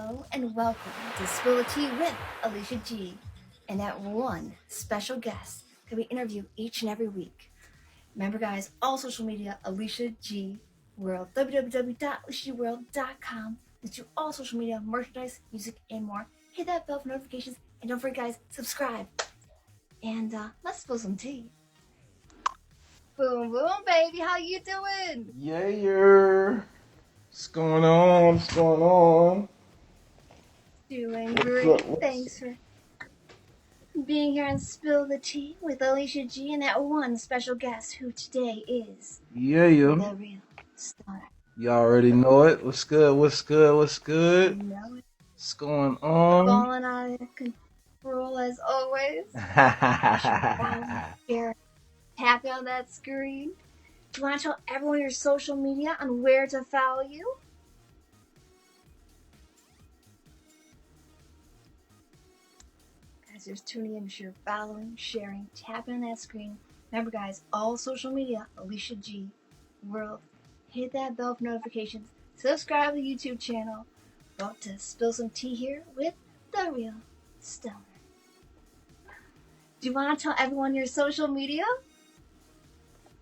Hello and welcome to Spill the Tea with Alicia G. And that one special guest that we interview each and every week. Remember, guys, all social media, AliciaGWorld, www.AliciaGWorld.com. Let's do all social media, merchandise, music, and more. Hit that bell for notifications. And don't forget, guys, subscribe. And let's spill some tea. Boom, boom, baby. How you doing? Yeah. What's going on? What's going on? Doing great. Thanks for being here and Spill the Tea with Alicia G and that one special guest who today is DaReal Sto3r. You already know it. What's good? What's good? What's good? You know it. What's going on? Falling out of control as always. Here, tapping on that screen. Do you want to tell everyone your social media on where to follow you? Guys, just tuning in, sure, following, sharing, tapping on that screen. Remember, guys, all social media, AliciaGWorld. Hit that bell for notifications. Subscribe to the YouTube channel. About to spill some tea here with DaReal Sto3r. Do you want to tell everyone your social media?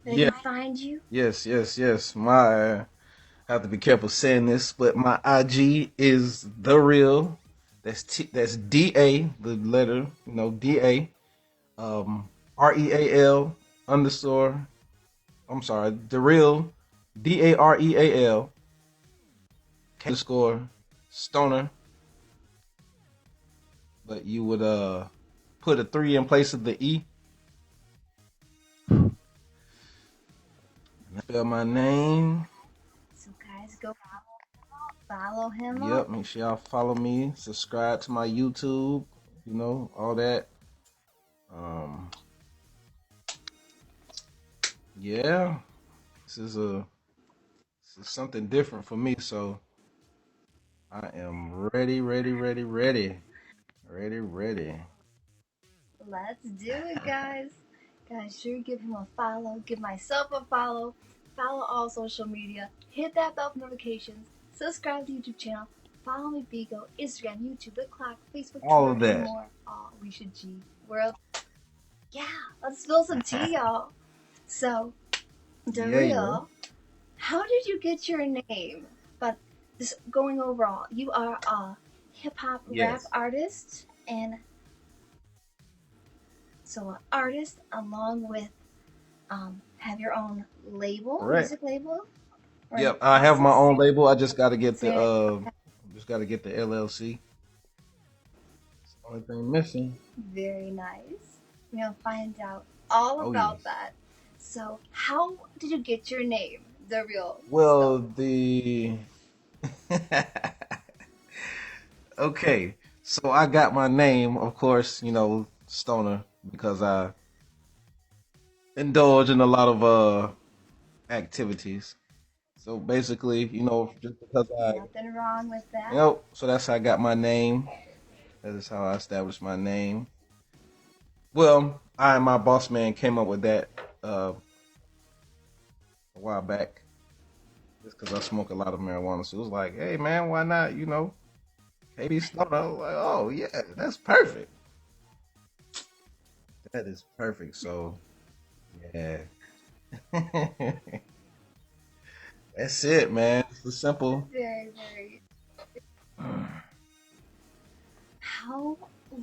They can find you? Yes. I have to be careful saying this, but my IG is DaReal. That's DA, the letter, DA. REAL underscore. I'm sorry, DaReal, DaReal _Sto3r. But you would put a 3 in place of the E. Spell my name. So guys, go follow him Yep, up. make sure y'all follow me. Subscribe to my YouTube. All that. Yeah. This is something different for me, so I am ready. Let's do it, guys. Guys, sure give him a follow. Give myself a follow. Follow all social media. Hit that bell for notifications. Subscribe to the YouTube channel. Follow me, BIGO, Instagram, YouTube, The Clock, Facebook, All Twitter, of that. and more. All AliciaGWorld. Yeah, let's spill some tea, y'all. So, DaReal, how did you get your name? But just going overall, you are a hip-hop rap artist, and so an artist along with have your own label, music label. Yep, I have my own label. I just gotta get the LLC. It's the only thing missing. Very nice. We'll find out all about that. So, how did you get your name, DaReal? Well, okay. So I got my name, of course, Sto3r, because I indulge in a lot of activities. So basically, just because nothing wrong with that. So that's how I got my name. That is how I established my name. Well, I and my boss man came up with that a while back. Just because I smoke a lot of marijuana. So it was like, hey man, why not, KB Sto3r? I was like, oh yeah, that's perfect. That is perfect. So yeah. That's it, man. It's simple. Very. How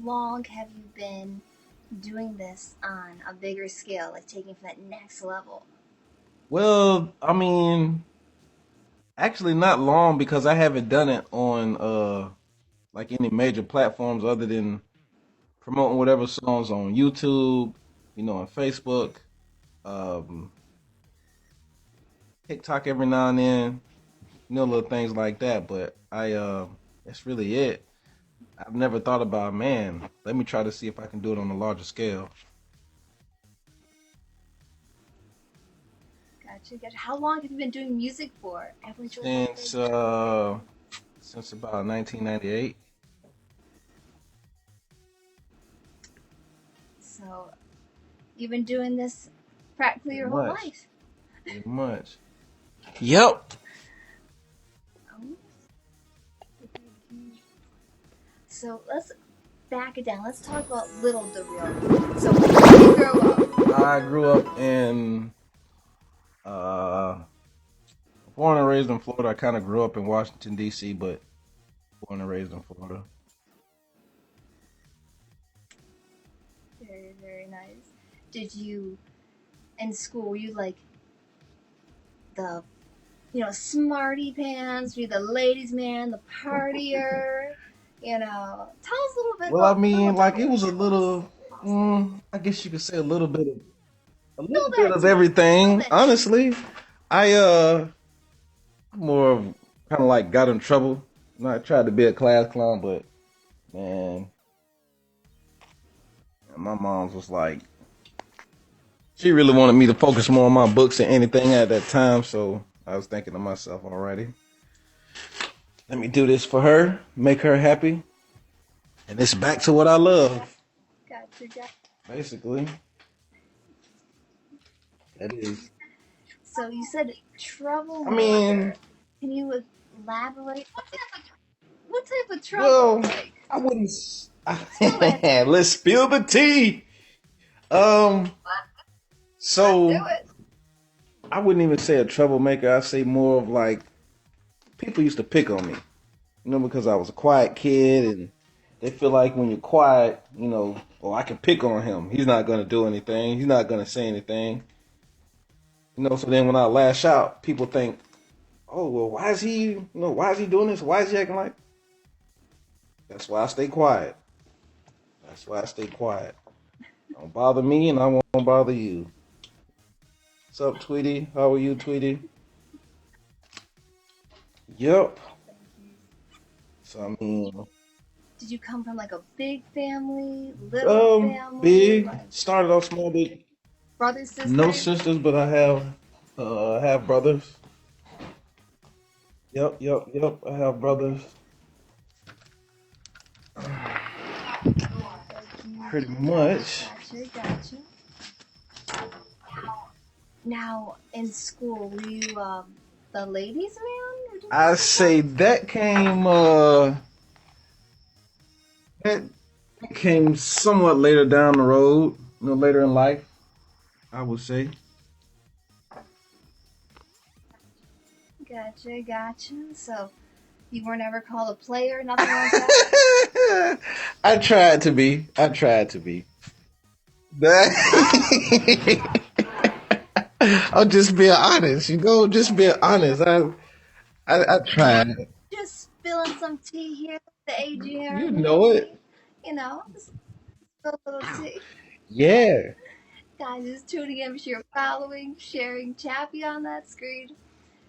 long have you been doing this on a bigger scale, like taking from that next level? Well, I mean, actually not long, because I haven't done it on like any major platforms other than promoting whatever songs on YouTube, on Facebook, TikTok every now and then, little things like that. But that's really it. I've never thought about, man, let me try to see if I can do it on a larger scale. Gotcha. How long have you been doing music for? Since about 1998. So you've been doing this practically your whole life. Pretty much. Yep. so let's back it down. Let's talk about little DaReal. So where did you grow up? I grew up in uh born and raised in Florida. I kind of grew up in Washington D.C., but born and raised in Florida. Very, very nice. Did you, in school, were you like the, smarty pants? Were you the ladies' man, the partier? Tell us a little bit Well, I about mean, little like it was a DaReal. little, I guess you could say a little bit of Spill that tea. Spill everything. that tea. Honestly, I more of kind of like got in trouble. I tried to be a class clown, but man, my mom's was like, she really wanted me to focus more on my books than anything at that time. So I was thinking to myself, alrighty, let me do this for her, make her happy, and it's back to what I love. Gotcha. Basically, that is. So you said troublemaker. I mean, Can you elaborate? What type of trouble? well, Like, I wouldn't. spill that tea. Let's spill the tea. So Let's do it. I wouldn't even say a troublemaker. I'd say more of like people used to pick on me, because I was a quiet kid, and they feel like when you're quiet, oh, I can pick on him. He's not gonna do anything. He's not gonna say anything. So then when I lash out, people think, oh, well, why is he doing this? Why is he acting like? That's why I stay quiet. That's why I stay quiet. Don't bother me, and I won't bother you. What's up, Tweety? How are you, Tweety? Yep. So I mean, Did you come from like a big family, little family? big. Like Started off small, big. brothers, sisters? No sisters, but I have brothers. Yep. I have brothers. Pretty much. Gotcha. Now, in school, were you the ladies' man? I say that came somewhat later down the road, later in life, I would say. Gotcha. So, you were never called a player, nothing like that? I tried to be. I'm just being honest, just being honest. I tried. Just spilling some tea here at the AGM. You know it. Just spill a little tea. Yeah. Guys, just tuning in, be sure you're following, sharing, tapping on that screen.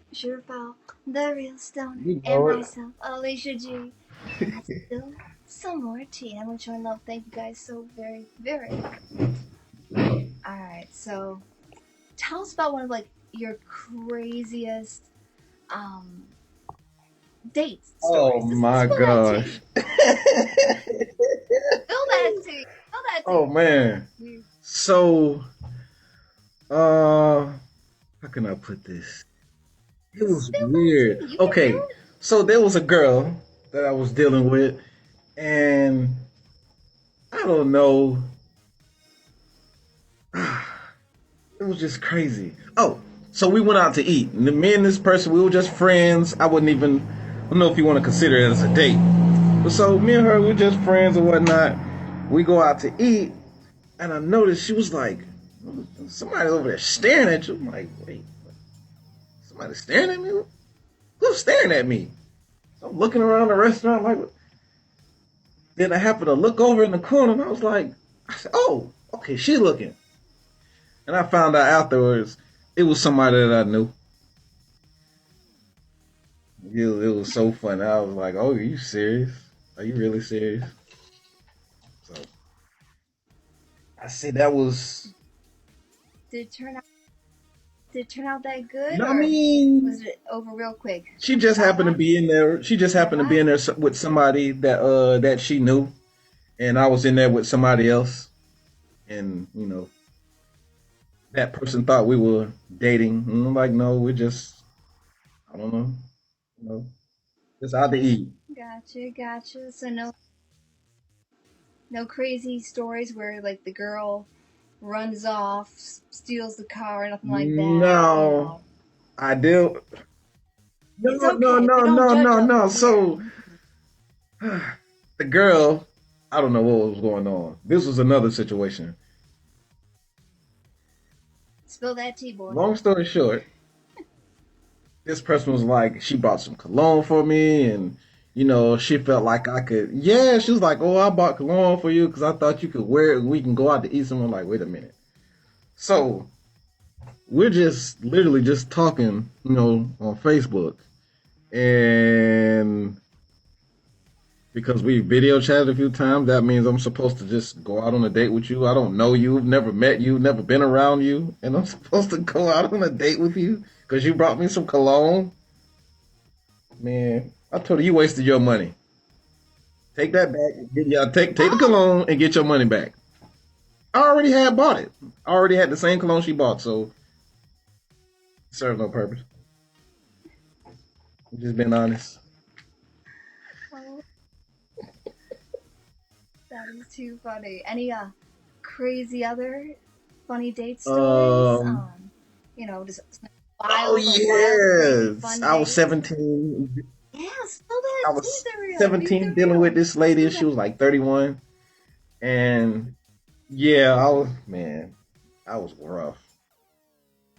Be sure to follow DaReal Sto3r You and know it. myself, Alicia G. And let's spill some more tea. I'm showing love. Thank you guys so very, very much. Alright, so tell us about one of like your craziest dates stories. Oh my Spill gosh. that tea. Spill that tea. Oh man. So, how can I put this? It was weird. Okay, so there was a girl that I was dealing with, and I don't know. It was just crazy. Oh, so we went out to eat. Me and this person, we were just friends. I don't know if you want to consider it as a date. But so me and her, we're just friends and whatnot. We go out to eat, and I noticed she was like, somebody over there staring at you. I'm like, wait, somebody staring at me? Who's staring at me? So I'm looking around the restaurant like, then I happened to look over in the corner, and I said, oh, okay, she's looking. And I found out afterwards it was somebody that I knew. It was so funny. I was like, oh, are you serious? Are you really serious? So I said that was. Did it turn out that good? No, I or mean, was it over real quick? she just happened to be in there. She just happened to be in there with somebody that she knew, and I was in there with somebody else, and that person thought we were dating. And I'm like, no, we're just, I don't know, just out to eat. Gotcha. So no No crazy stories where like the girl runs off, steals the car, nothing like that. You No, know, I do. it's No, no, okay. We no, don't no, judge no, others no. here. So the girl, I don't know what was going on. This was another situation. Spill that tea, boy. Long story short, this person was like, she bought some cologne for me, and she felt like I could. Yeah, she was like, "Oh, I bought cologne for you because I thought you could wear it. And we can go out to eat." Someone like, wait a minute. So we're just literally just talking, on Facebook, and because we video chatted a few times, that means I'm supposed to just go out on a date with you. I don't know you, never met you, never been around you, and I'm supposed to go out on a date with you because you brought me some cologne. Man, I told her you wasted your money. Take that back. Yeah, take the Oh, cologne and get your money back. I already had bought it. I already had the same cologne she bought, so it served no purpose. I'm just being honest. oh, that is too funny. Any crazy other funny date stories? Um. Just Oh wild, crazy yes, fun I was dates. 17. Yeah, spill that I tea, was the real. Be the 17 dealing with real. this lady. Spill She that. was like 31, and yeah, I was rough.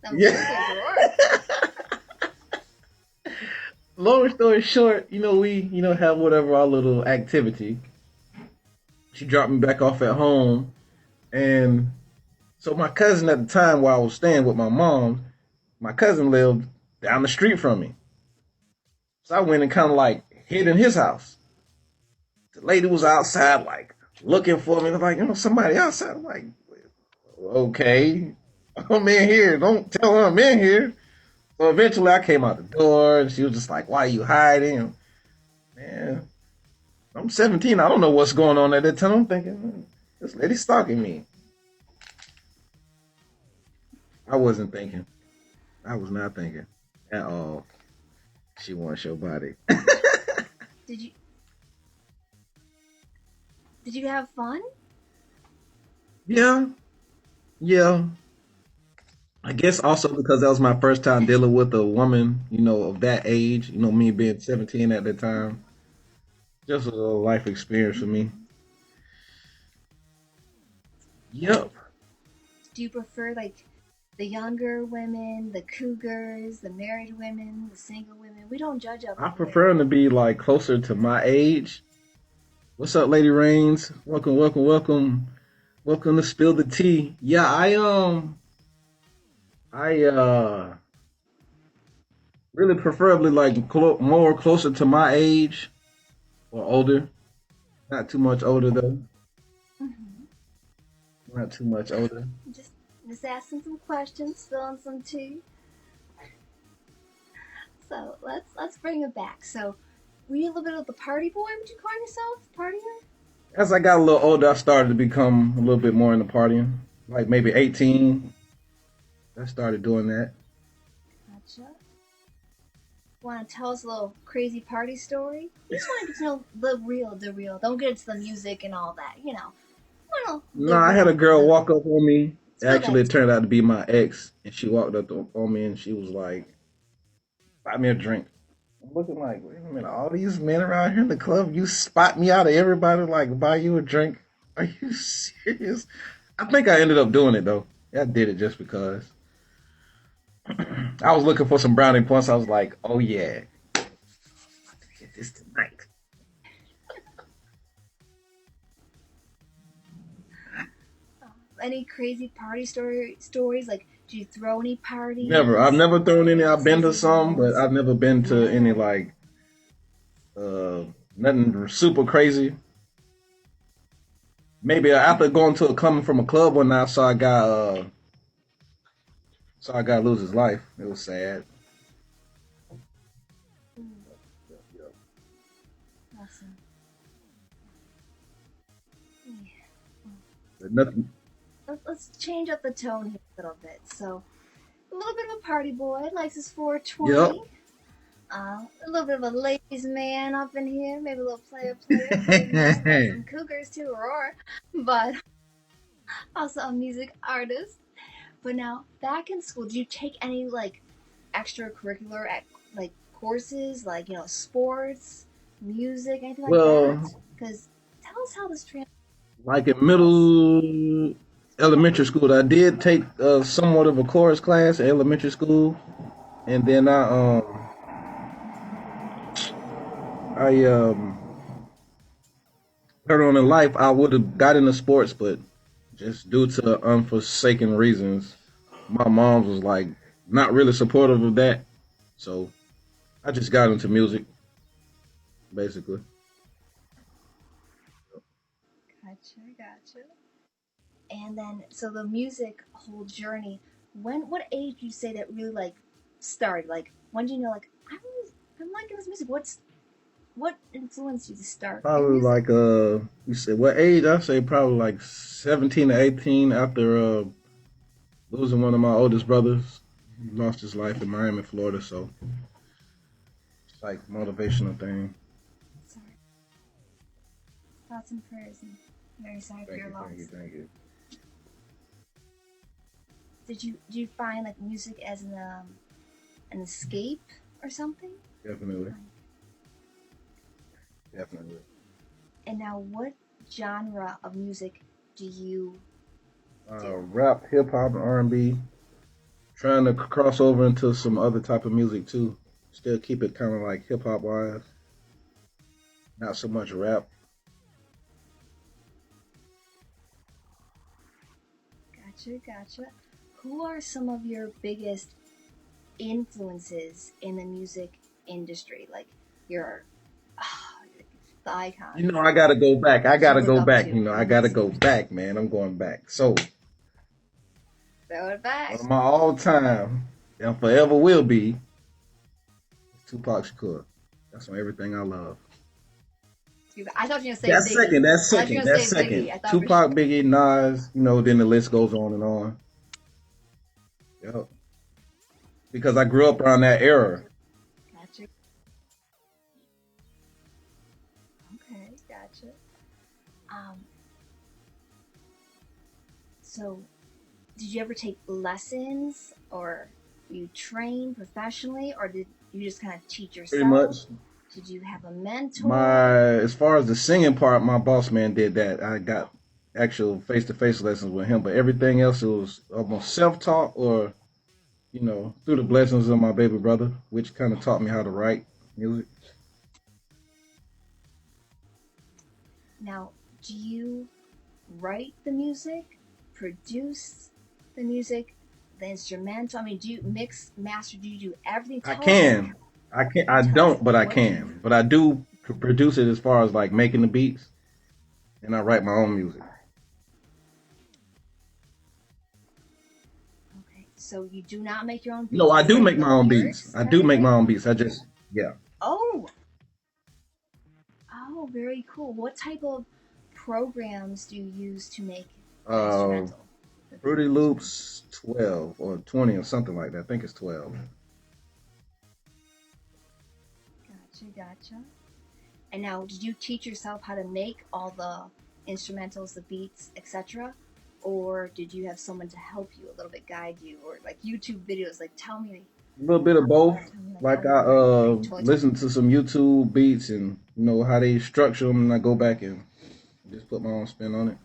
I'm Yeah. sure those were. Long story short, we have whatever our little activity. She dropped me back off at home, and so my cousin at the time where I was staying with my mom, my cousin lived down the street from me. So I went and kind of like hid in his house. The lady was outside, like looking for me. Like, somebody outside. I'm like, okay, I'm in here. Don't tell her I'm in here. So eventually I came out the door and she was just like, why are you hiding? Man, I'm 17. I don't know what's going on at that time. I'm thinking, this lady's stalking me. I wasn't thinking. I was not thinking at all. She wants your body. Did you did you have fun? Yeah, yeah. I guess also because that was my first time dealing with a woman, of that age, me being 17 at the time. Just a little life experience for me. Hmm. Yep. Do you prefer like the younger women, the cougars, the married women, the single women? We don't judge I others here. prefer them to be like closer to my age. What's up, Lady Rains? Welcome, welcome, welcome. Welcome to Spill the Tea. Yeah, I really preferably like more closer to my age or older. Not too much older though. Hmm. Not too much older. Just just asking some questions, spilling some tea. So let's bring it back. So were you a little bit of the party boy? Would you call yourself partier? As I got a little older, I started to become a little bit more into partying. Like maybe 18, I started doing that. Gotcha. Want to tell us a little crazy party story? We just want to get to know the real. Don't get into the music and all that. Well, No, the I had a real, girl the walk up on me. spill Actually, that it tea. turned out to be my ex, and she walked up on me and she was like, "Buy me a drink." I'm looking like, wait a minute, all these men around here in the club, you spot me out of everybody, like buy you a drink? Are you serious? I think I ended up doing it though. Yeah, I did it just because I was looking for some brownie points. I was like, oh yeah, get this tonight. Any crazy party stories? Like, did you throw any Never. I've parties? never thrown any. I've been to Crazy some, but ones? I've never been to any Yeah. like uh nothing super crazy. Maybe after going to a coming from a club one night, saw a guy lose his life. It was sad. Mm, awesome. Yeah. But nothing. Let's change up the tone here a little bit. So, a little bit of a party boy, likes his Yep. 420. A little bit of a ladies' man up in here, maybe a little player, you know, got some cougars to roar, but also a music artist. But now, back in school, did you take any like extracurricular like courses, like you know, sports, music, anything like that? Well, Because tell us how this trans. like in Yes. elementary school, I did take somewhat of a chorus class in elementary school, and then I later on in life I would have got into sports, but just due to unforsaken reasons, my mom was like not really supportive of that, so I just got into music basically. Gotcha, gotcha. And then, so the music whole journey. What age do you say that really like started? Like, when do you know like I'm liking this music? What influenced you to start in Probably music? like you said what age? I say probably like 17 to 18 after losing one of my oldest brothers. He lost his life in Miami, Florida, so it's like motivational thing. Sorry, thoughts and prayers, and very sorry for Thank your you, thank you, loss. thank you. Do you find like music as an escape or something? Definitely, definitely. And now, what genre of music do you do? Rap, hip hop, and R&B. Trying to cross over into some other type of music too. Still keep it kind of like hip hop wise, not so much rap. Gotcha, gotcha. Who are some of your biggest influences in the music industry? Like your the You icons know, I gotta go back. I that you gotta look go up back. to You know, I in gotta music. go back, man. I'm going back. So Throw it one back. of my all time and forever will be Tupac Shakur. That's on everything I love. I thought you were gonna say That's Biggie. second. That's I thought you second. were gonna That's say Biggie. second. I thought for sure. Tupac, Biggie, Nas. You know, then the list goes on and on. Yep. Because I grew up around that era. Gotcha. Okay, gotcha. Um, so did you ever take lessons or you train professionally or did you just kind of teach Pretty yourself? much. Did you have a mentor? My as far as the singing part, my boss man did that. I got actual face to face lessons with him, but everything else it was almost self taught or through the blessings of my baby brother, which kind of taught me how to write music. Now, do you write the music, produce the music, the instrumental? I mean, do you mix, master? Do you do everything? I Tell us, can, I can, I tell us don't, but I what you can, do. but I do produce it as far as like making the beats, and I write my own music. Okay, so you do not make your own No, beats. I You do write make the my own beats. lyrics I and do make my everything. own beats. I just yeah. Oh, oh, very cool. What type of programs do you use to make the Uh, instrumental, the Fruity instrumental? Loops 12 or 20 or something like that. I think it's 12. Gotcha, gotcha. And now, did you teach yourself how to make all the instrumentals, the beats, etc.? Or did you have someone to help you, a little bit guide you, or like YouTube videos? Like, A little bit of both. tell me, like how Like you I learned. Okay, totally, totally. listen to some YouTube beats and how they structure them, and I go back and just put my own spin on it.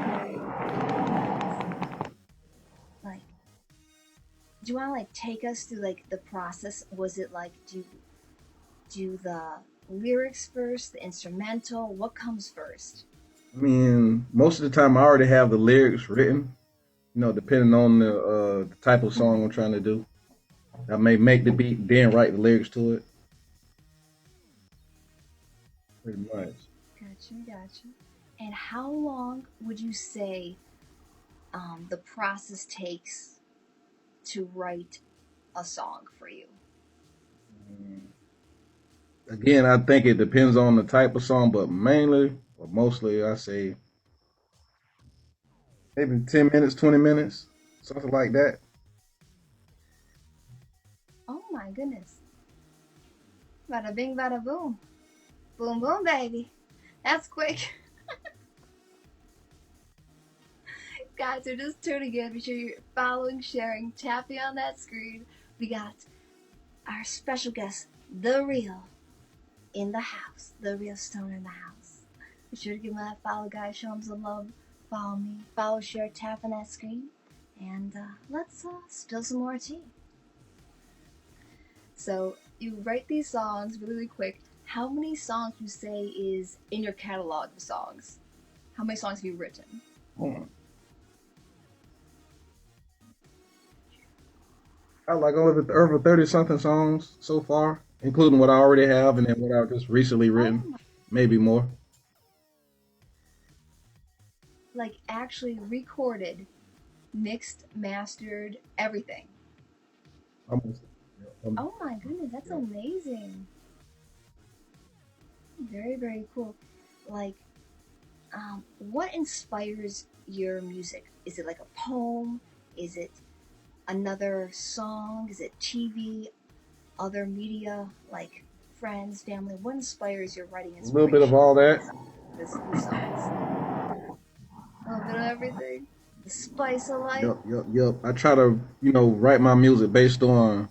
Very nice. Like, do you want to like take us through like the process? Was it like do the lyrics first, the instrumental? What comes first? I mean, most of the time I already have the lyrics written. Depending on the type of song I'm Mm-hmm. trying to do. I may make the beat, then write the lyrics to it. Pretty much. Gotcha, gotcha. And how long would you say the process takes to write a song for you? Mm. Again, I think it depends on the type of song, but mainly or mostly, I say maybe 10 minutes, 20 minutes, something like that. my goodness. Bada bing, bada boom. Boom, boom, baby. That's quick. Guys, we're just tuning in. Be sure you're following, sharing, tapping on that screen. We got our special guest, DaReal, in the house. DaReal Sto3r in the house. Be sure to give him that follow, guys. Show him some love. Follow me. Follow, share, tap on that screen. And let's spill some more tea. So, you write these songs really quick. How many songs would you say is in your catalog of songs? How many songs have you written? I like over 30-something songs so far, including what I already have and then what I've just recently written. Maybe more. Like actually recorded, mixed, mastered, everything. Almost. Oh my goodness, that's amazing. Very, very cool. Like, what inspires your music? Is it like a poem? Is it another song? Is it TV? Other media, like friends, family? What inspires your writing A little bit of all that. These songs. A little bit of everything. The spice of life. Yep. I try to, write my music based on,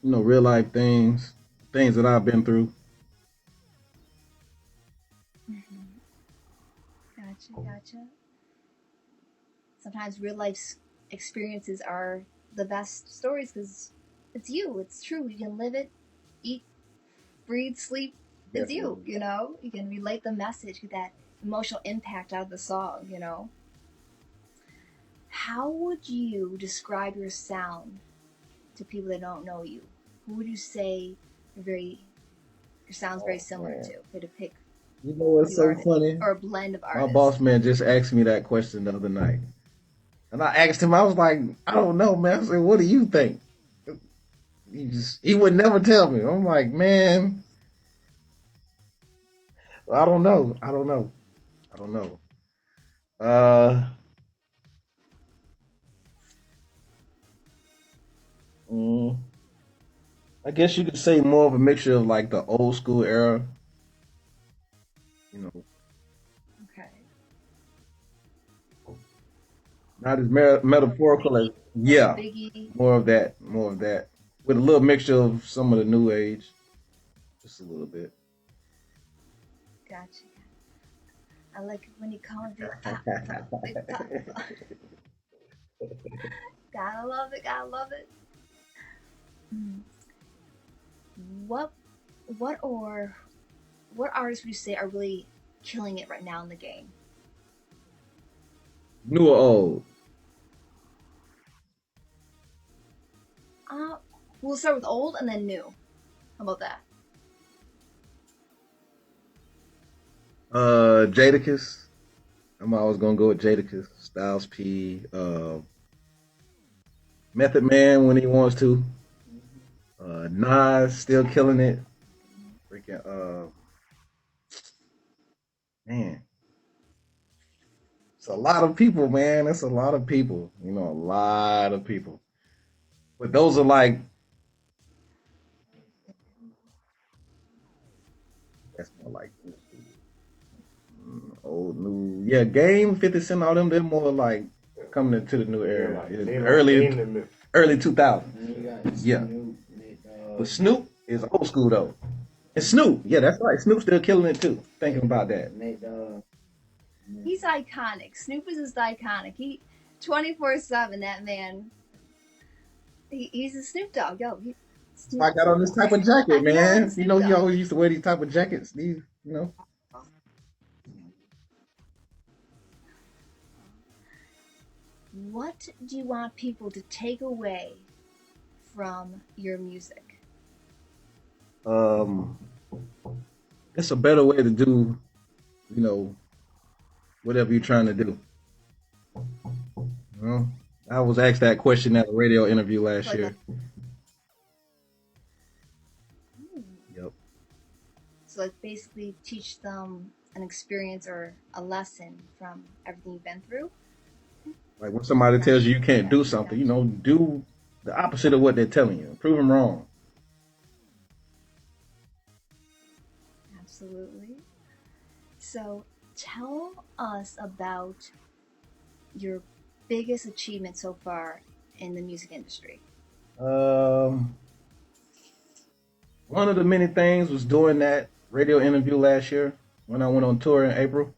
real life things that I've been through. Gotcha. Sometimes real life experiences are the best stories because it's you. It's true. You can live it, eat, breathe, sleep. It's you. You can relate the message, get that emotional impact out of the song. How would you describe your sound to people that don't know you? Who would you say your sound's very similar to? If you had to pick. You know what's so funny? Or a blend of artists. My boss man just asked me that question the other night. And I asked him, I was like, I don't know, man. I said, what do you think? He would never tell me. I'm like, man, I don't know. I guess you could say more of a mixture of like the old school era. Okay. Not as metaphorical as Biggie. more of that, with a little mixture of some of the new age, just a little bit. Gotcha. I like it when you call it big pop. Gotta love it. What artists would you say are really killing it right now in the game? New or old? We'll start with old and then new. How about that? Jadakiss. I'm always gonna go with Jadakiss. Styles P. Method Man when he wants to. Nas still killing it. Freaking man. It's a lot of people, man. It's a lot of people. A lot of people. But those are like, that's more like old new. Yeah, Game, 50 Cent, all them, they're more like coming into the new era. Early 2000s. Yeah. But Snoop is old school though. And Snoop, yeah, that's right. Snoop's still killing it too. Thinking about that. He's iconic. Snoop is just iconic. He 24/7. That man. He's a Snoop Dogg. Yo, I got on this type of jacket, man. He always used to wear these type of jackets. What do you want people to take away from your music? It's a better way to do, whatever you're trying to do. I was asked that question at a radio interview last year. Yep. So like basically teach them an experience or a lesson from everything you've been through. Like when somebody tells you can't do something, do the opposite of what they're telling you. Prove them wrong. Absolutely. So tell us about your biggest achievement so far in the music industry. Um, one of the many things was doing that radio interview last year when I went on tour in April.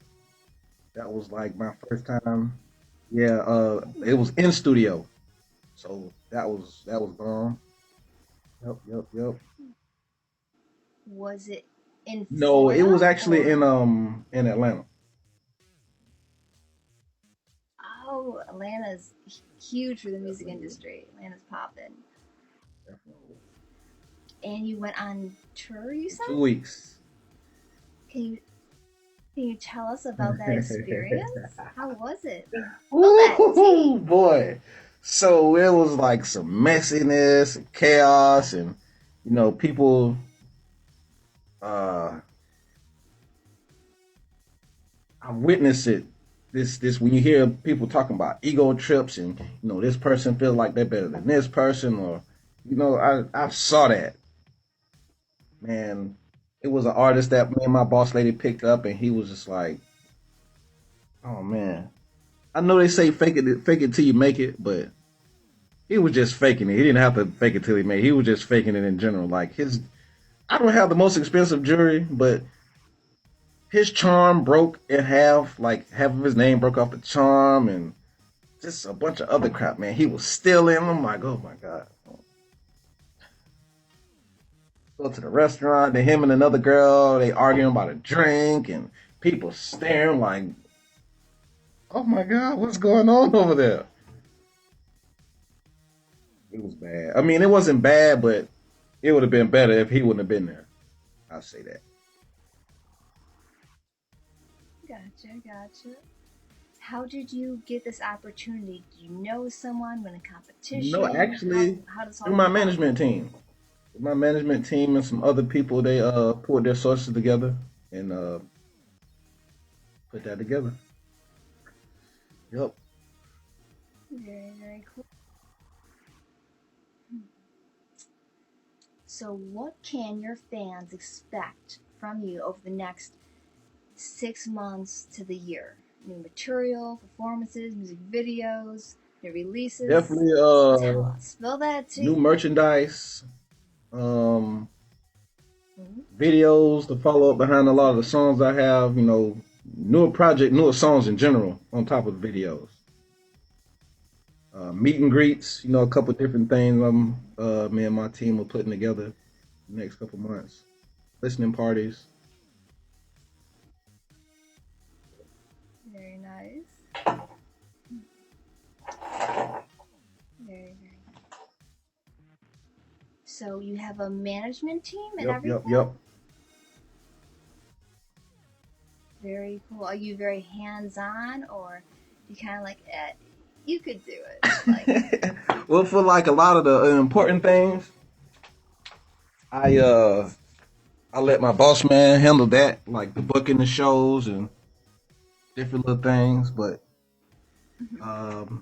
That was like my first time. Yeah, it was in studio, so that was bomb. Yep, yep, yep. Was it in No, it Florida was actually or? in Atlanta. Oh, Atlanta's huge for the music Definitely, industry. Atlanta's popping. definitely. And you went on tour, you For said? 2 weeks. Can you can you tell us about that experience? How was it? Spill that Ooh, tea. boy. So it was like some messiness and chaos and people uh I witnessed it. This when you hear people talking about ego trips and this person feels like they're better than this person, or I saw that, man. It was an artist that me and my boss lady picked up, and he was just like, oh man. I know they say fake it till you make it, but he was just faking it. He didn't have to fake it till he made it. He was just faking it in general. Like I don't have the most expensive jewelry, but his charm broke in half. Like half of his name broke off the charm, and just a bunch of other crap, man. He was stealing. I'm like, oh my god. Go to the restaurant. Then him and another girl, they arguing about a drink, and people staring like, oh my god, what's going on over there? It was bad. I mean, it wasn't bad, but it would have been better if he wouldn't have been there. I'll say that. Gotcha, gotcha. How did you get this opportunity? Do you know someone, win a No, competition? actually, How does all through come my about? management team. My management team and some other people, they pulled their sources together and put that together. Yep. Very, very cool. So, what can your fans expect from you over the next 6 months to the year? New material, performances, music videos, new releases. Definitely Tell us. Spill that new tea. merchandise, um Mhm. videos to follow up behind a lot of the songs I have, newer songs in general on top of the videos. Meet and greets, a couple different things me and my team are putting together the next couple months. Listening parties. Very nice. Very, very nice. So, you have a management team and Yep, yep, everything? yep. Very cool. Are you very hands on or you kind of like, you could do it? Like, Well, for like a lot of the important things, I uh I let my boss man handle that, like the booking the shows and different little things. But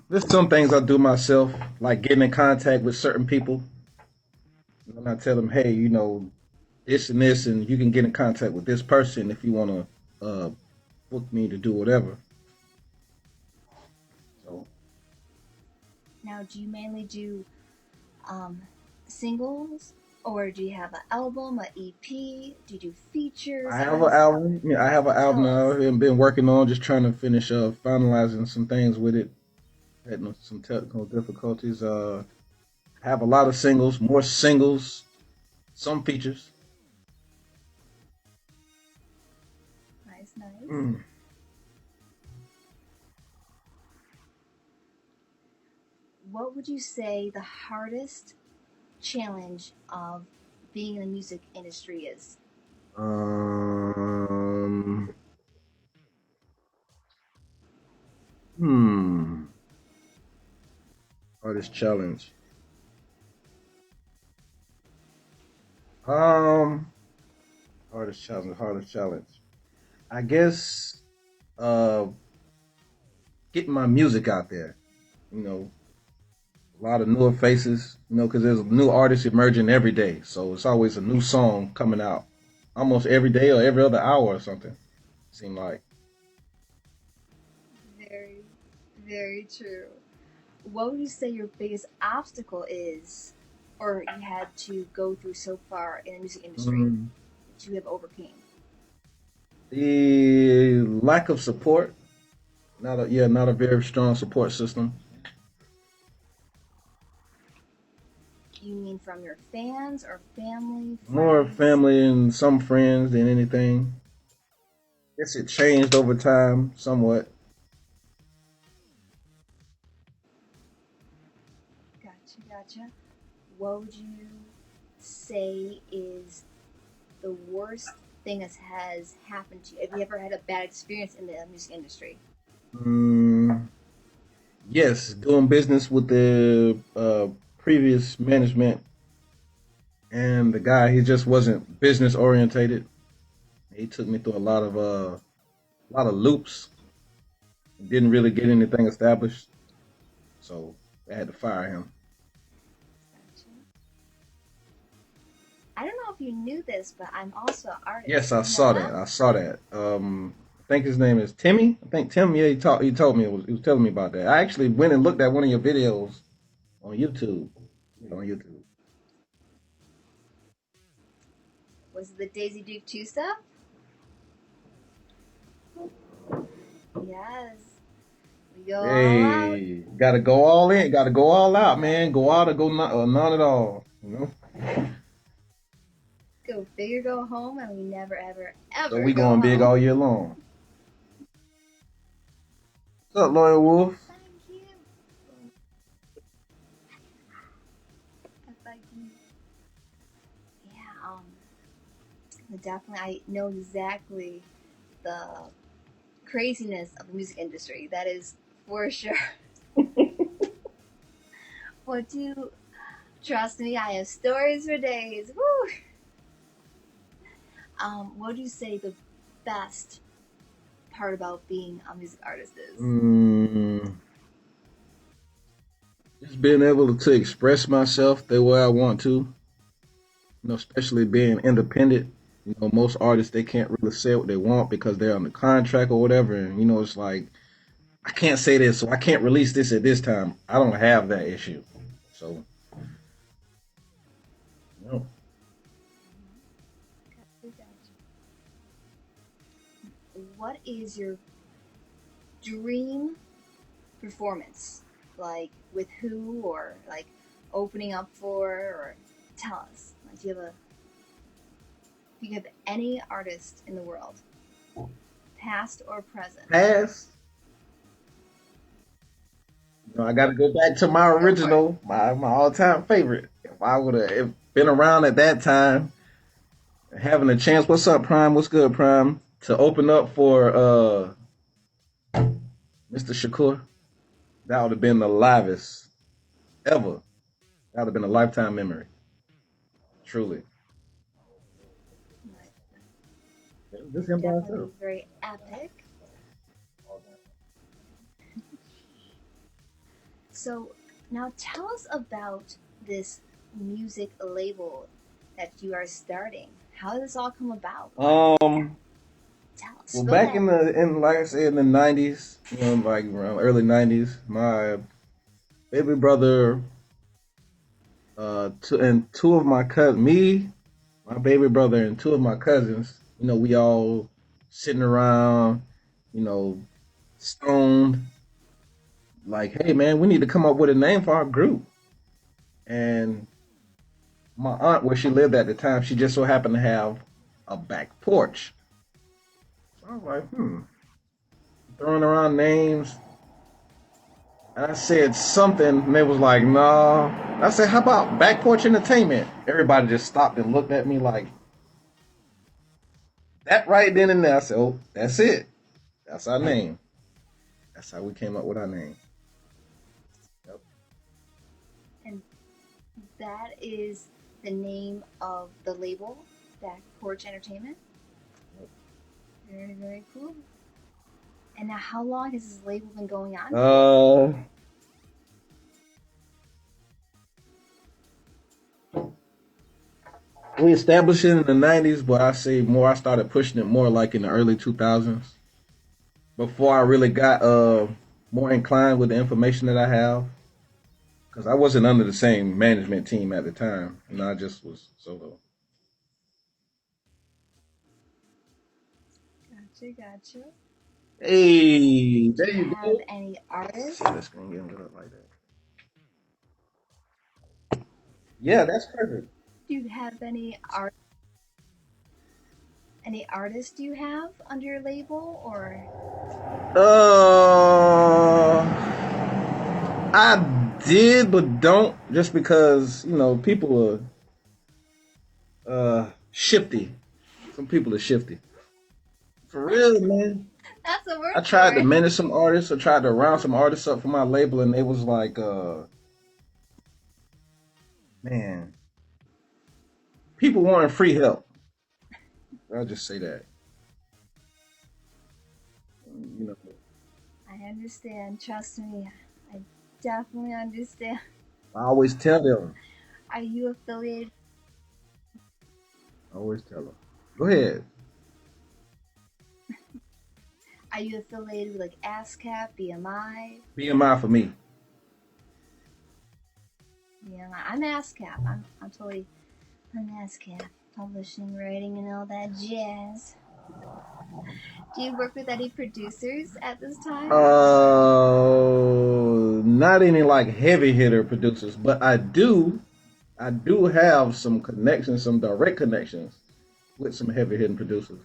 there's some things I do myself, like getting in contact with certain people. And I tell them, hey, this and this, and you can get in contact with this person if you want to book me to do whatever. So now, do you mainly do um, singles, or do you have an album, an EP? Do you do features? I How have an does it? album. Yeah, I have an album Tell that us. I've been working on, just trying to finish finalizing some things with it. Had some technical difficulties. Have a lot of singles, more singles, some features. Nice, nice. Mm. What would you say the hardest challenge of being in the music industry is? Um. Hmm. Hardest challenge. Um. Hardest challenge. Hardest challenge. I guess. Uh. Getting my music out there. You know, a lot of newer faces. Because there's new artists emerging every day, so it's always a new song coming out. almost every day or every other hour or something. Seemed like. Very, very true. What would you say your biggest obstacle is, or you had to go through so far in the music industry Mm, that you have overcame? the lack of support. Not a very strong support system. You mean from your fans or family, More friends? family and some friends than anything. Guess it changed over time somewhat. Gotcha, gotcha. What would you say is the worst thing that has happened to you? Have you ever had a bad experience in the music industry? Mm, yes, doing business with the previous management and the guy, he just wasn't business orientated. He took me through a lot of loops. Didn't really get anything established, so I had to fire him. Gotcha. I don't know if you knew this, but I'm also an Yes, artist. I Did you know saw that? that. I saw that. I think his name is Timmy. I think Tim. Yeah, he told me he was telling me about that. I actually went and looked at one of your videos on YouTube. On YouTube. Was it the Daisy Duke 2 stuff? Yes. We go all out. Hey, gotta go all in. Gotta go all out, man. Go out or go none, or none at all. You know. Go big or go home, and we never, ever, So ever we go going big home. all year long. What's up, Lawyer Wolf? Thank you. Thank you. Yeah, definitely, I know exactly the craziness of the music industry. That is for sure. But you trust me, I have stories for days. Woo! What do you say the best part about being a music artist is? Mm, just being able to express myself the way I want to. Especially being independent. Most artists they can't really say what they want because they're on the contract or whatever. And it's like I can't say this, so I can't release this at this time. I don't have that issue. So, you know, What is your dream performance? Like with who, or like opening up for, or tell us. Like, do you have a if you have any artist in the world, past or present, pass. I got to go back to my go for it. original, my all time favorite. If I would have been around at that time, having a chance. What's up, Prime? What's good, Prime? To open up for Mr. Shakur, that would have been the livest ever. That would have been a lifetime memory. Truly. Just him by Definitely himself. be very epic. So now tell us about this music label that you are starting. How did this all come about? Like, Um, tell us. well, Spill back that. in like I said in the '90s, like around early '90s, my baby brother, and two of my cousins, me, my baby brother, and two of my cousins, we all sitting around, you know, stoned, like, hey man, we need to come up with a name for our group. And my aunt, where she lived at the time, she just so happened to have a back porch. So I was like, throwing around names. And I said something, and they was like, "No." I said, "How about Back Porch Entertainment?" Everybody just stopped and looked at me like that right then and there. I said, "Oh, that's it. That's our name. That's how we came up with our name." Yep. And that is the name of the label, Back Porch Entertainment. Very, very cool. And now, how long has this label been going on for? Uh, we established it in the 90s, but I say more. I started pushing it more like in the early 2000s before I really got more inclined with the information that I have. Because I wasn't under the same management team at the time, and I just was solo. Gotcha. Hey, Do there you you have go. any artists? See, let's go get it up like that. Yeah, that's perfect. Do you have any artists you have under your label or? I did, but don't, just because people are shifty. Some people are shifty. For real, man. That's a I word for tried to it. manage some artists. I tried to round some artists up for my label, and they was like, man, people wanting free help. I'll just say that. You know, I understand. Trust me. I definitely understand. I always tell them. Are you affiliated? I always tell them. Go ahead. Are you affiliated with like ASCAP, BMI? BMI for me. BMI. I'm ASCAP. I'm ASCAP. Publishing, writing, and all that jazz. Do you work with any producers at this time? Not any like heavy hitter producers, but I do. I do have some connections, some direct connections with some heavy hitting producers.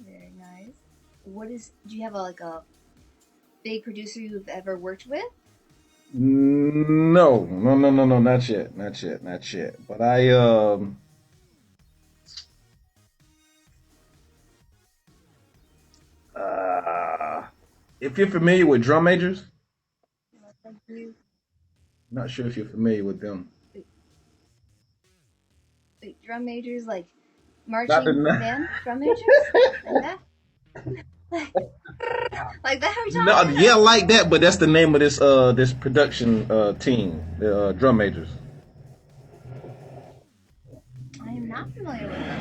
Very nice. Do you have like a big producer you've ever worked with? No, not yet, not yet. But if you're familiar with drum majors, Thank you. not sure if you're familiar with them. Wait, drum majors like Not marching the band drum majors like that? Like that? How are we no, talking yeah, about? like that. But that's the name of this production team, the drum majors. I am not familiar with them.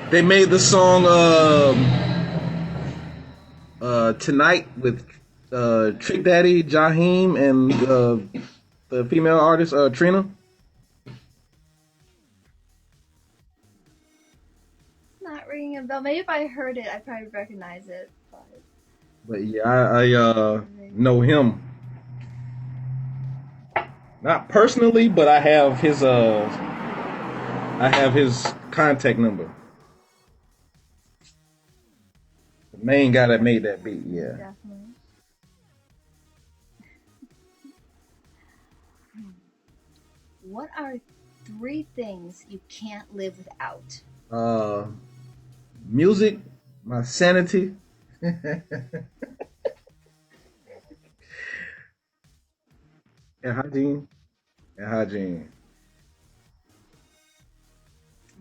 No. They made the song tonight with Trick Daddy, Jaheim, and the female artist Trina. Not ringing a bell. Maybe if I heard it, I'd probably recognize it. But yeah, I know him, not personally, but I have his contact number. The main guy that made that beat, yeah. Definitely. What are 3 things you can't live without? Uh, music, my sanity, and hygiene, and hygiene.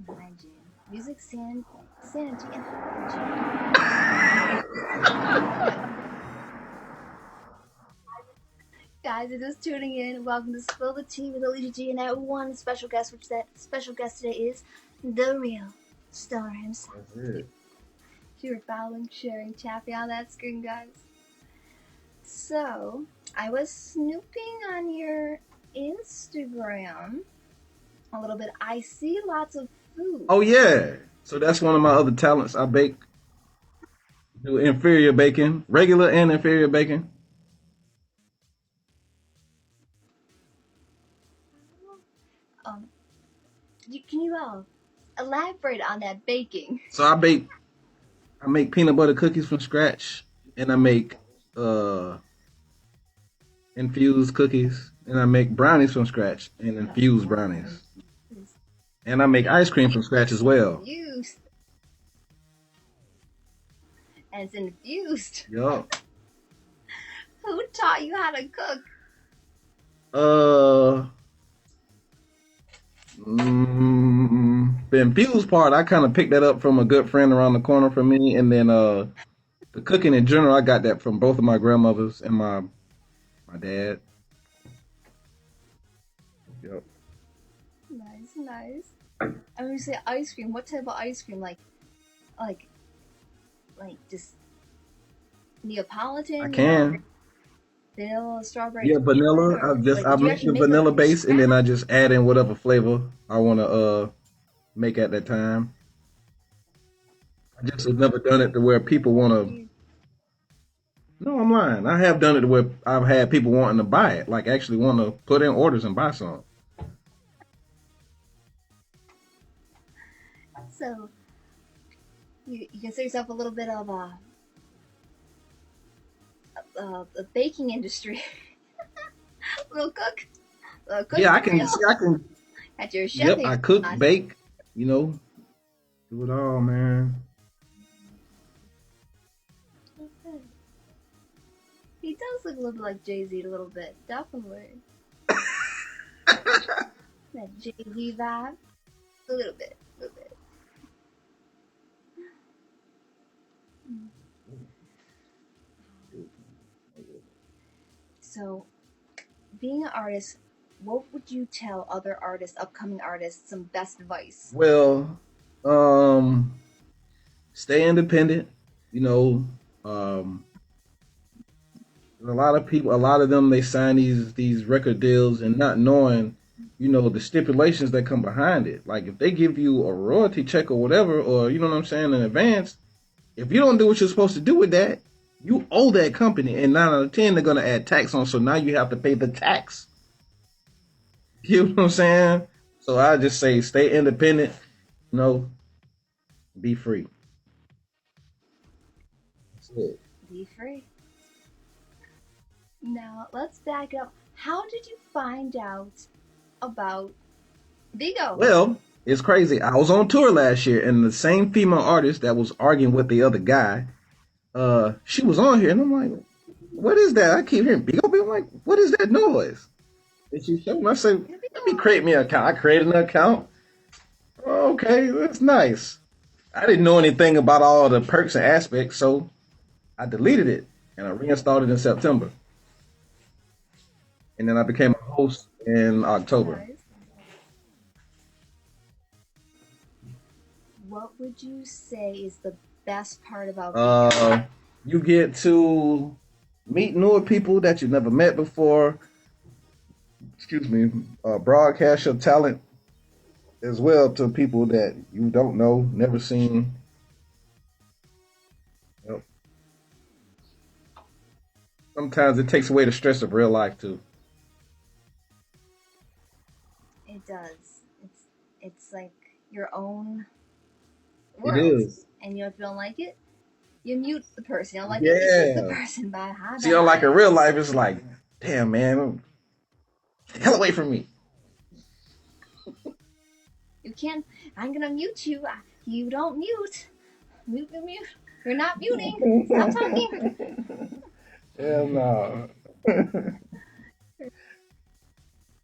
Hygiene. Music, sanity, and hygiene. Guys, you're just tuning in. Welcome to Spill the Tea with Alicia G and that one special guest, which that special guest today is DaReal Sto3r himself. That's it. If you were following, sharing, tapping on that screen, guys. So, I was snooping on your Instagram a little bit. I see lots of food. Oh yeah, so that's one of my other talents. I bake, do inferior baking, regular and inferior baking. Can you elaborate on that baking? So I make peanut butter cookies from scratch, and I make uh infused cookies, and I make brownies from scratch, and infused brownies, and I make ice cream from scratch as well. Infused. And it's infused. Yup. Who taught you how to cook? The infused part, I kind of picked that up from a good friend around the corner from me, and then the cooking in general, I got that from both of my grandmothers and my dad. Yep. Nice. And when you say ice cream, what type of ice cream? Like, just I Neapolitan, can. vanilla, strawberry, Yeah, vanilla. or like, I did you make actually the make like vanilla from base and scratch? then I just add in whatever flavor I wanna make at that time. I just have never done it to where people wanna. Nice. No, I'm lying. I have done it to where I've had people wanting to buy it, like actually want to put in orders and buy some. So you consider yourself a little bit of a baking industry, little cook, little cook Yeah, I can. DaReal See, I can. at your Yep, chefing I cook, on. bake. You know, do it all, man. He does look a little bit like Jay-Z, a little bit, definitely. That Jay-Z vibe, a little bit, a little bit. So, being an artist, what would you tell other artists, upcoming artists, some best advice? Well, um, stay independent. You know, um, a lot of people, a lot of them, they sign these record deals and not knowing, the stipulations that come behind it. Like if they give you a royalty check or whatever, or you know what I'm saying in advance, if you don't do what you're supposed to do with that, you owe that company, and 9 out of 10 they're gonna add tax on. So now you have to pay the tax. You know what I'm saying? So I just say stay independent. You know, be free. That's it. Be free. Now, let's back up. How did you find out about BIGO? Well, it's crazy. I was on tour last year, and the same female artist that was arguing with the other guy, she was on here, and I'm like, "What is that?" I keep hearing "Bigo." I'm like, "What is that noise?" And she showed me. I said, "Let me create me an account." I created an account. Oh, okay, that's nice. I didn't know anything about all the perks and aspects, so I deleted it and I reinstalled it in September, and then I became a host in October. Nice. What would you say is the best part about BIGO? Uh, you get to meet newer people that you've never met before. Excuse me. Broadcast your talent as well to people that you don't know, never seen. Yep. Sometimes it takes away the stress of real life too. It does. It's like your own It world. is. And if you don't like it, you mute the person. You don't like it, you kick the Yeah. person. Bye, hi, See, unlike bye. in real life, it's like, damn, man, get the hell away from me. You can't. I'm gonna mute you. You don't mute. Mute, mute, mute. You're not muting. Stop talking. Hell no.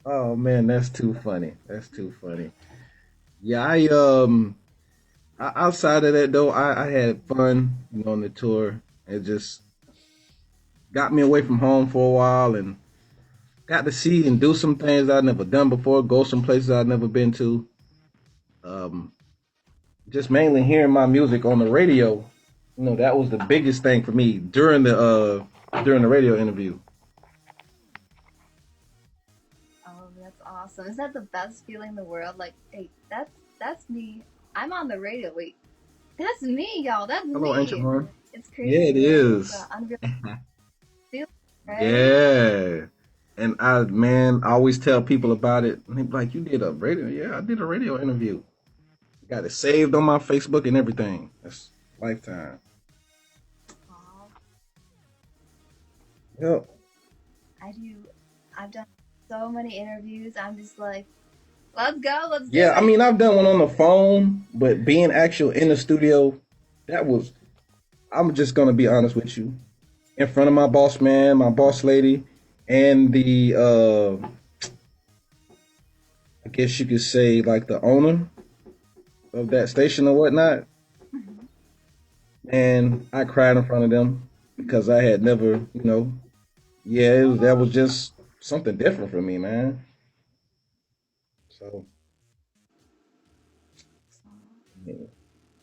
Oh man, that's too funny. That's too funny. Yeah, outside of that though, I had fun, on the tour. It just got me away from home for a while and got to see and do some things I'd never done before, go some places I'd never been to. Um, just mainly hearing my music on the radio. That was the biggest thing for me during the radio interview. Oh, that's awesome. Isn't that the best feeling in the world? Like, hey, that's me. I'm on the radio. Wait, that's me, y'all. That's Hello, Ancient me. One. It's Yeah, crazy, it right? It's is. an unreal feeling, right? Yeah. And I always tell people about it. And they be like, "You did a radio?" Yeah, I did a radio interview. Got it saved on my Facebook and everything. That's lifetime. Aw, Yep. I do. I've done so many interviews. I'm just like, let's go, let's do Yeah, I it. mean, I've done one on the phone, but being actual in the studio, that was. I'm just gonna be honest with you. In front of my boss man, my boss lady, and I guess you could say like the owner of that station or whatnot. Mhm. And I cried in front of them because I had never, yeah, that was just something different for me, man. So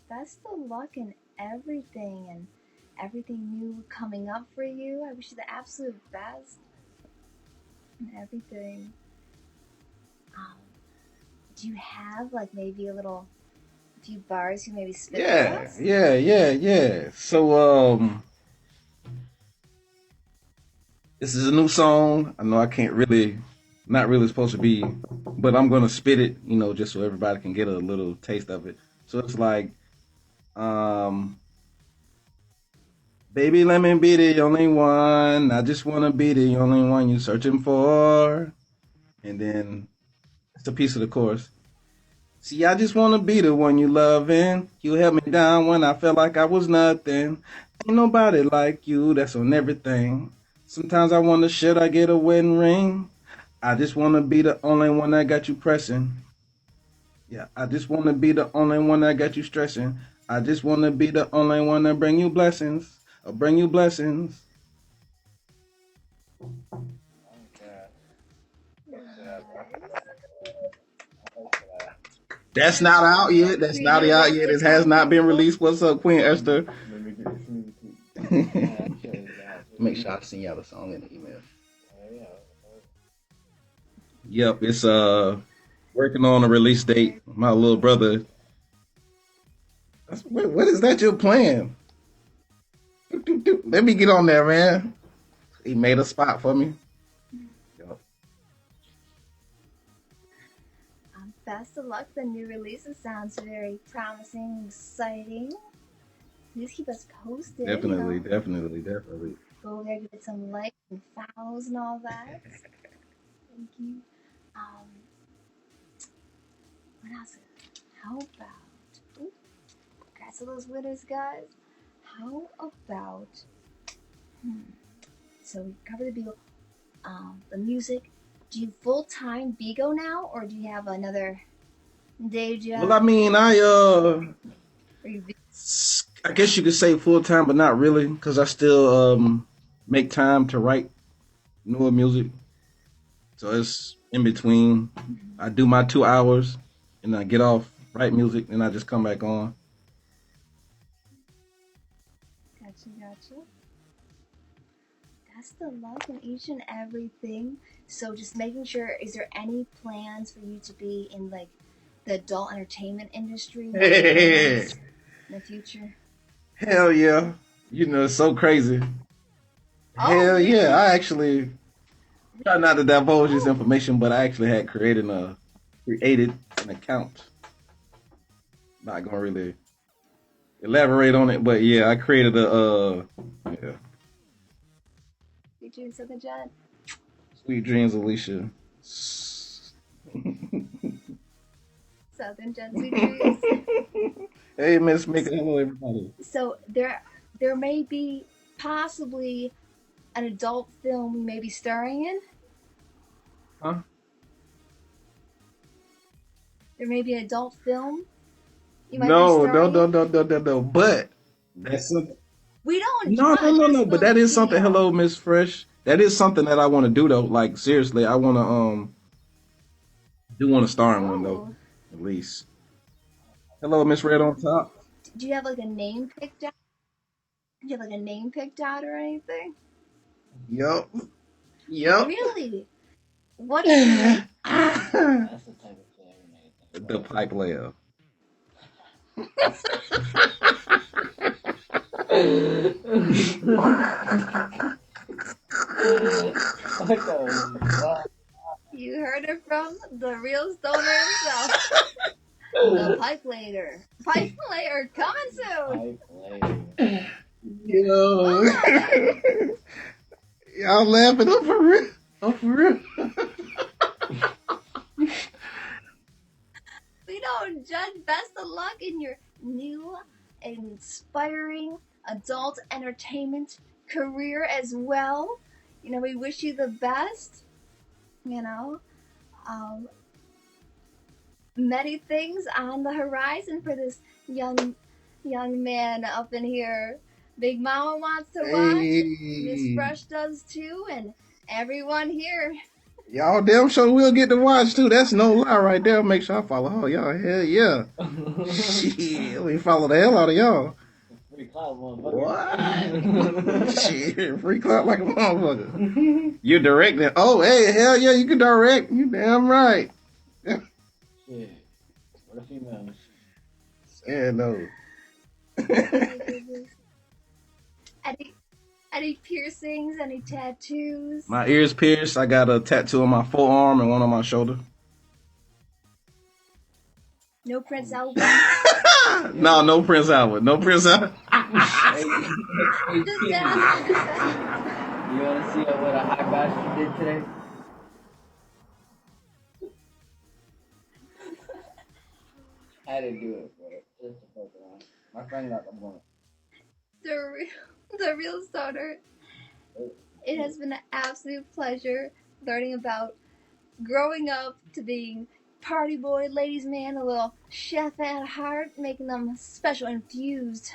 best of luck in everything and everything new coming up for you. I wish you the absolute best and everything. Do you have like maybe a few bars you maybe spit for us? Yeah. So this is a new song. I know I can't really, not really supposed to be, but I'm gonna spit it, you know, just so everybody can get a little taste of it. So it's like, um, baby, let me be the only one. I just wanna be the only one you're searching for. And then it's a piece of the chorus. See, I just wanna be the one you loving. You held me down when I felt like I was nothing. Ain't nobody like you, that's on everything. Sometimes I wonder, should I get a wedding ring? I just wanna be the only one that got you pressing. Yeah, I just wanna be the only one that got you stressing. I just wanna be the only one that bring you blessings. Or bring you blessings. That's not out yet. That's not out yet. It has not been released. What's up, Queen Esther? Make sure I send y'all the song in the email. Yep, it's working on a release date. My little brother. What is that you're playing? Let me get on there, man. He made a spot for me. Yep. Best of luck. The new releases sounds very promising, exciting. Please keep us posted. Definitely. Go there, give it some likes and follows and all that. Thank you. What else? How about? Ooh, congrats to those winners, guys. How about? So we covered the BIGO, the music. Do you full-time BIGO now, or do you have another day job? Well, I mean, I guess you could say full time, but not really, because I still make time to write newer music. So it's in between. I do my 2 hours, and I get off, write music, and I just come back on. Gotcha. Best of luck in each and everything. So just making sure, is there any plans for you to be in like the adult entertainment industry in the future? Hell yeah. You know, it's so crazy. Hell yeah. I actually try not to divulge this information, but I actually had created an account. Not gonna really elaborate on it, but yeah, I created yeah. You doing something, John? Sweet dreams, Alicia. Southern John, sweet dreams. Hey, Miss Mickey. Hello, everybody. So there may be possibly an adult film we may be starring in. Huh? There may be an adult film you might No. be starring in. But that's something. We don't. No. But that is something. Hello, Miss Fresh. That is something that I want to do though. Like seriously, I want to do want to star in one though, at least. Hello, Miss Red on top. Do you have like a name picked out? Do you have like a name picked out or anything? Yup. Really? What is it? That's the type of player. The pipe layer. You heard it from the real stoner himself. The pipe layer. Pipe layer coming soon. Yo. Y'all laughing up for real? We don't judge. Best of luck in your new inspiring adult entertainment career as well. You know, we wish you the best. You know, many things on the horizon for this young man up in here. Big Mama wants to watch. Miss Fresh does too, and everyone here. Y'all damn sure will get to watch too. That's no lie right there. Make sure I follow her. Y'all, hell yeah. Shit, we follow the hell out of y'all. Free clout, What? motherfucker. Shit, free clout like a motherfucker. You directing? Oh, hey, hell yeah, you can direct. You damn right. Shit. What a female. Saying no. Oh my goodness. Any piercings? Any tattoos? My ears pierced. I got a tattoo on my forearm and one on my shoulder. No Prince Album? No Prince Albert. No Prince Albert. Just asking. You wanna see what a high bastard did today? I had to do it, bro. Just to fuck around. My friend got the one. DaReal Sto3r. It has been an absolute pleasure learning about growing up to being party boy, ladies man, a little chef at heart, making them special infused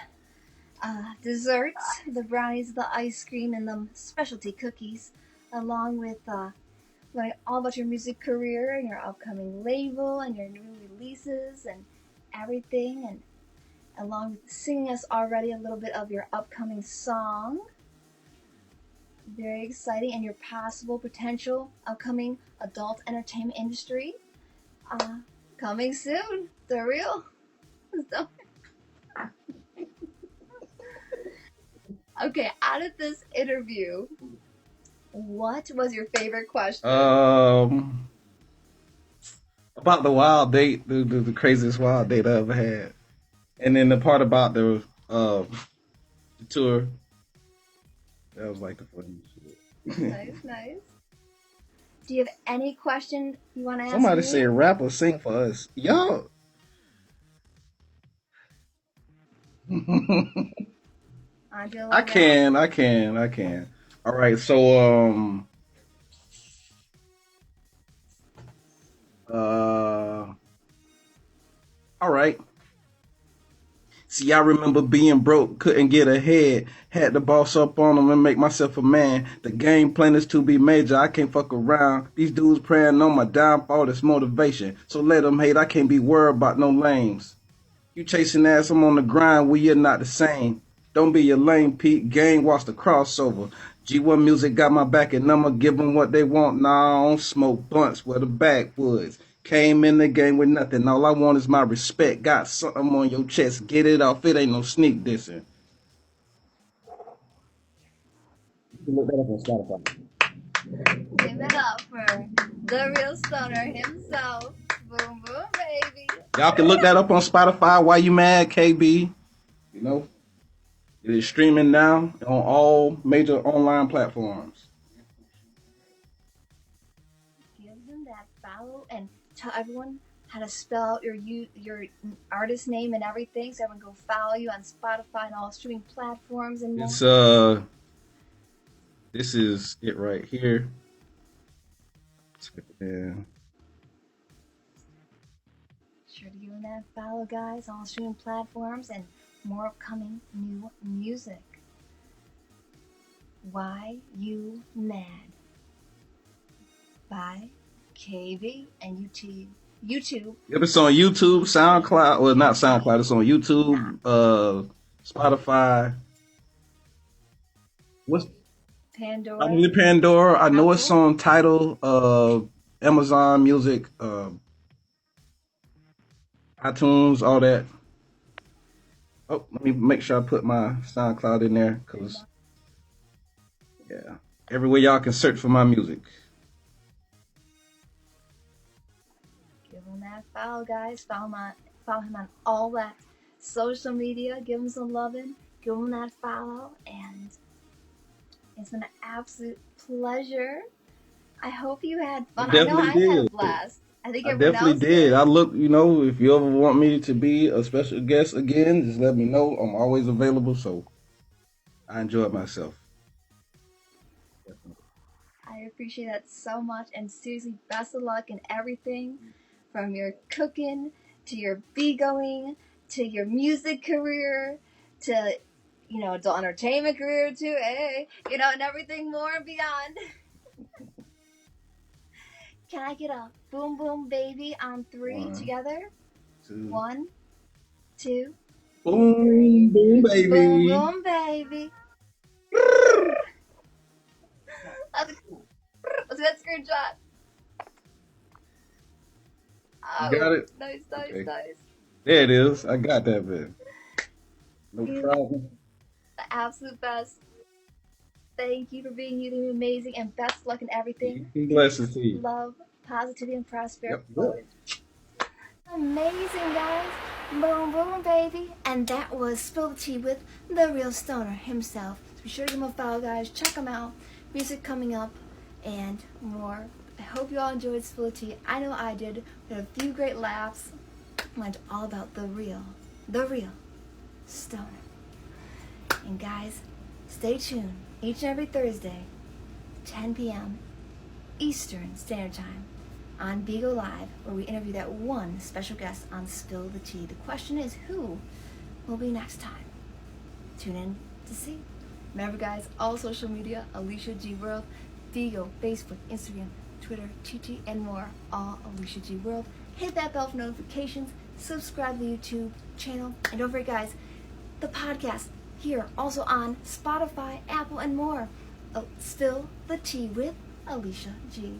desserts, the brownies, the ice cream, and the specialty cookies, along with learning all about your music career and your upcoming label and your new releases and everything, and along with singing us already a little bit of your upcoming song. Very exciting, and your possible potential upcoming adult entertainment industry. Coming soon, DaReal. Okay, out of this interview, what was your favorite question? About the wild date, the craziest wild date I ever had, and then the part about the tour. That was like the funniest shit. Nice. Do you have any question you want to ask Somebody me? said rapper sing for us. Y'all. I can. All right, so all right. See, I remember being broke, couldn't get ahead. Had to boss up on them and make myself a man. The game plan is to be major, I can't fuck around. These dudes praying on my downfall, that's motivation. So let them hate, I can't be worried about no lames. You chasing ass, I'm on the grind, we are not the same. Don't be a lame Pete, gang watch the crossover. G1 Music got my back and I'ma give them what they want. Nah, I don't smoke blunts where the backwoods. Came in the game with nothing, all I want is my respect. Got something on your chest, get it off, it ain't no sneak dissing. You can look that up on Spotify. Give it up for DaReal Sto3r himself. Boom, boom, baby. Y'all can look that up on Spotify. Why You Mad, KB? You know, it is streaming now on all major online platforms. Give him that follow and tell everyone how to spell out your artist name and everything, so everyone go follow you on Spotify and all streaming platforms and more. It's this is it right here. Yeah. Sure to give him that follow, guys, on all streaming platforms and more upcoming new music. Why You Mad by KB and YouTube. Yep, it's on YouTube, SoundCloud. Well, not SoundCloud. It's on YouTube, Spotify. What's Pandora. probably Pandora? I know it's on Tidal, Amazon Music, iTunes, all that. Oh, let me make sure I put my SoundCloud in there, cause yeah, everywhere y'all can search for my music. Give him that follow, guys. Follow him on all that social media. Give him some loving. Give him that follow. And it's been an absolute pleasure. I hope you had fun. I know I had a blast. I think everyone definitely else did. I look, you know, if you ever want me to be a special guest again, just let me know. I'm always available. So I enjoyed myself. I appreciate that so much, and seriously, best of luck in everything, from your cooking to your BIGOing to your music career to, you know, adult entertainment career too. Hey, you know, and everything more and beyond. Can I get a boom boom baby on 3 1, together? 2. 1, 2, Boom, boom, boom baby. boom baby. Let's get a screenshot. You Oh, got it? nice. Okay. There it is. I got that bit. No problem. The absolute best. Thank you for being you. You're amazing, and best luck in everything. Blessings to you. Love, positivity, and prosperity. Yep. Amazing, guys. Boom, boom, baby. And that was Spill the Tea with DaReal Sto3r himself. So be sure to give him a follow, guys. Check him out. Music coming up and more. I hope you all enjoyed Spill the Tea. I know I did. We had a few great laughs. Learned all about DaReal Sto3r. And guys, stay tuned each and every Thursday, 10 p.m. Eastern Standard Time on BIGO Live, where we interview that one special guest on Spill the Tea. The question is, who will be next time? Tune in to see. Remember, guys, all social media, AliciaGWorld, BIGO, Facebook, Instagram, Twitter, TT, and more, all AliciaGWorld. Hit that bell for notifications, subscribe to the YouTube channel, and don't forget, guys, the podcast here, also on Spotify, Apple, and more. Spill the Tea with Alicia G.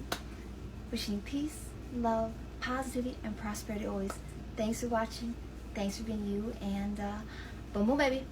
Wishing you peace, love, positivity, and prosperity always. Thanks for watching. Thanks for being you. And boom, boom, baby.